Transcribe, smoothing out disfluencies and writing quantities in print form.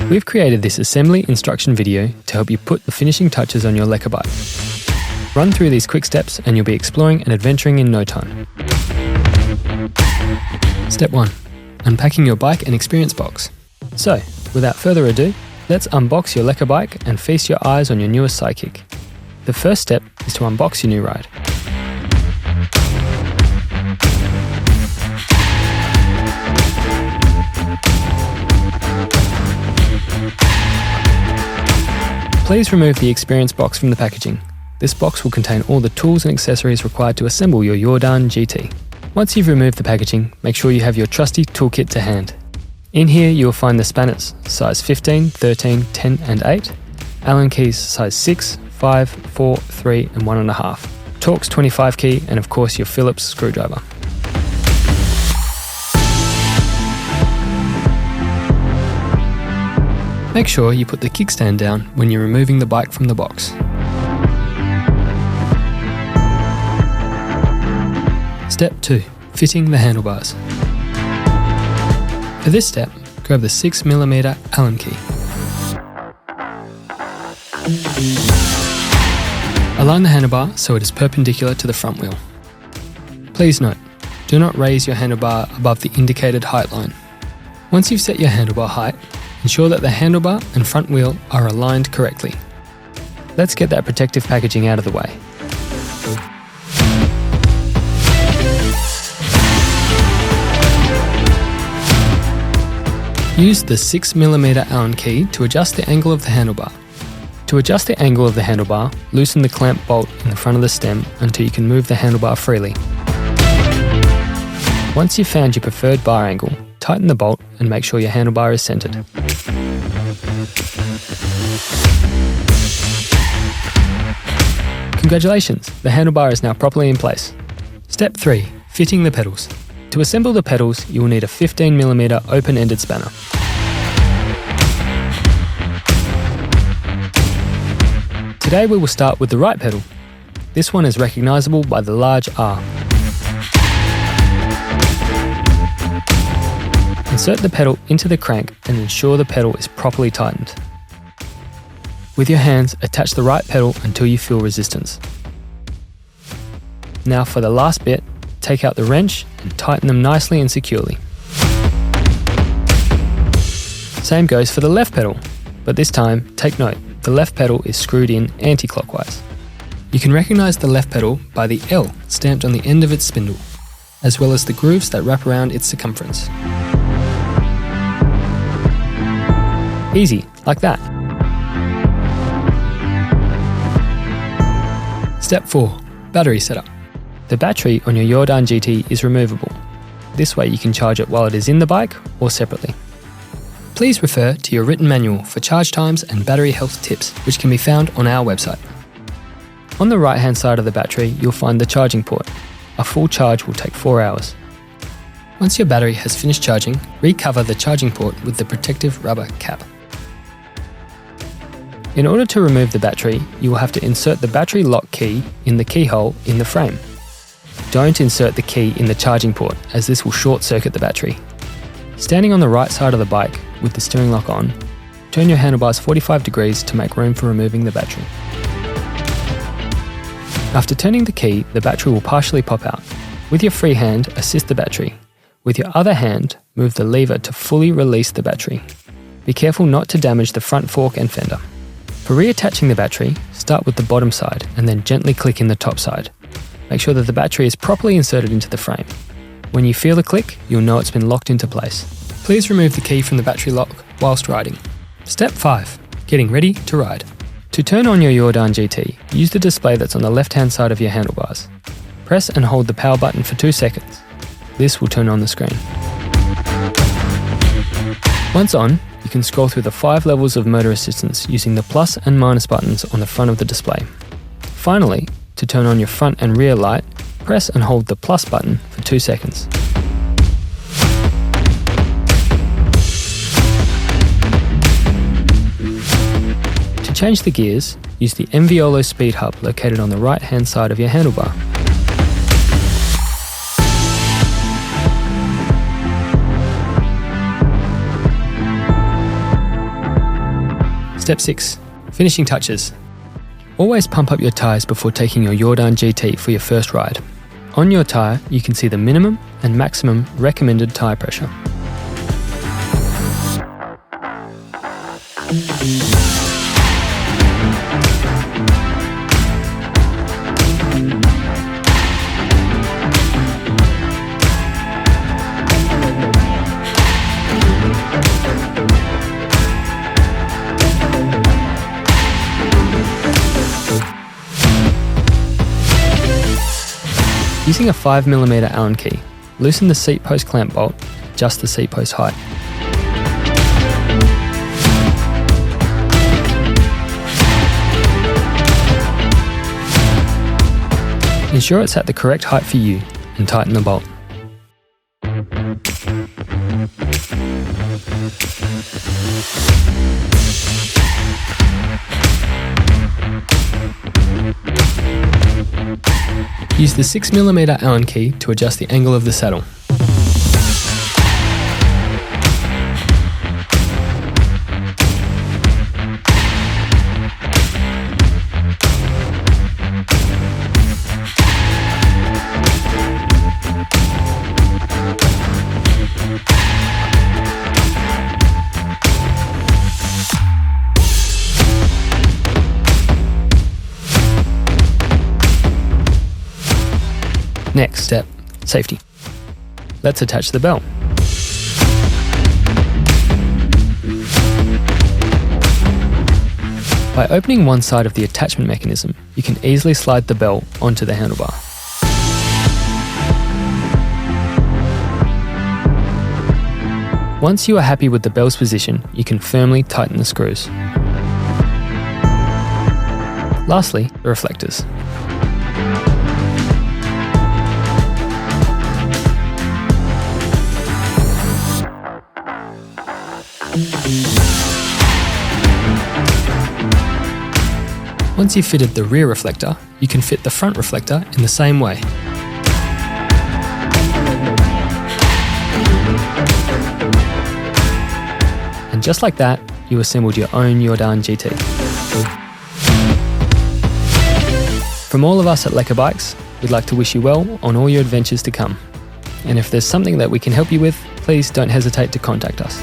We've created this assembly instruction video to help you put the finishing touches on your Lekka bike. Run through these quick steps and you'll be exploring and adventuring in no time. Step 1. Unpacking your bike and experience box. So, without further ado, let's unbox your Lekka bike and feast your eyes on your newest sidekick. The first step is to unbox your new ride. Please remove the experience box from the packaging. This box will contain all the tools and accessories required to assemble your Jordaan GT. Once you've removed the packaging, make sure you have your trusty toolkit to hand. In here you will find the spanners, size 15, 13, 10 and 8, Allen keys size 6, 5, 4, 3 and 1.5, Torx 25 key and of course your Phillips screwdriver. Make sure you put the kickstand down when you're removing the bike from the box. Step 2. Fitting the handlebars. For this step, grab the 6mm Allen key. Align the handlebar so it is perpendicular to the front wheel. Please note, do not raise your handlebar above the indicated height line. Once you've set your handlebar height, ensure that the handlebar and front wheel are aligned correctly. Let's get that protective packaging out of the way. Use the 6mm Allen key to adjust the angle of the handlebar. To adjust the angle of the handlebar, loosen the clamp bolt in the front of the stem until you can move the handlebar freely. Once you've found your preferred bar angle, tighten the bolt and make sure your handlebar is centered. Congratulations, the handlebar is now properly in place. Step 3. Fitting the pedals. To assemble the pedals, you will need a 15mm open-ended spanner. Today we will start with the right pedal. This one is recognisable by the large R. Insert the pedal into the crank and ensure the pedal is properly tightened. With your hands, attach the right pedal until you feel resistance. Now for the last bit, take out the wrench and tighten them nicely and securely. Same goes for the left pedal, but this time, take note, the left pedal is screwed in anti-clockwise. You can recognise the left pedal by the L stamped on the end of its spindle, as well as the grooves that wrap around its circumference. Easy, like that. Step 4. Battery setup. The battery on your Jordaan GT is removable. This way you can charge it while it is in the bike or separately. Please refer to your written manual for charge times and battery health tips, which can be found on our website. On the right hand side of the battery, you'll find the charging port. A full charge will take 4 hours. Once your battery has finished charging, recover the charging port with the protective rubber cap. In order to remove the battery, you will have to insert the battery lock key in the keyhole in the frame. Don't insert the key in the charging port, as this will short circuit the battery. Standing on the right side of the bike with the steering lock on, turn your handlebars 45 degrees to make room for removing the battery. After turning the key, the battery will partially pop out. With your free hand, assist the battery. With your other hand, move the lever to fully release the battery. Be careful not to damage the front fork and fender. For reattaching the battery, start with the bottom side and then gently click in the top side. Make sure that the battery is properly inserted into the frame. When you feel the click, you'll know it's been locked into place. Please remove the key from the battery lock whilst riding. Step 5. Getting ready to ride. To turn on your Jordaan GT, use the display that's on the left-hand side of your handlebars. Press and hold the power button for 2 seconds. This will turn on the screen. Once on, you can scroll through the 5 levels of motor assistance using the plus and minus buttons on the front of the display. Finally, to turn on your front and rear light, press and hold the plus button for 2 seconds. To change the gears, use the Enviolo speed hub located on the right-hand side of your handlebar. Step 6. Finishing touches. Always pump up your tyres before taking your Jordaan GT for your first ride. On your tyre, you can see the minimum and maximum recommended tyre pressure. Using a 5mm Allen key, loosen the seat post clamp bolt, adjust the seat post height. Ensure it's at the correct height for you and tighten the bolt. Use the 6mm Allen key to adjust the angle of the saddle. Next step, safety. Let's attach the belt. By opening one side of the attachment mechanism, you can easily slide the belt onto the handlebar. Once you are happy with the belt's position, you can firmly tighten the screws. Lastly, the reflectors. Once you've fitted the rear reflector, you can fit the front reflector in the same way. And just like that, you assembled your own Jordaan GT. From all of us at Lekker Bikes, we'd like to wish you well on all your adventures to come. And if there's something that we can help you with, please don't hesitate to contact us.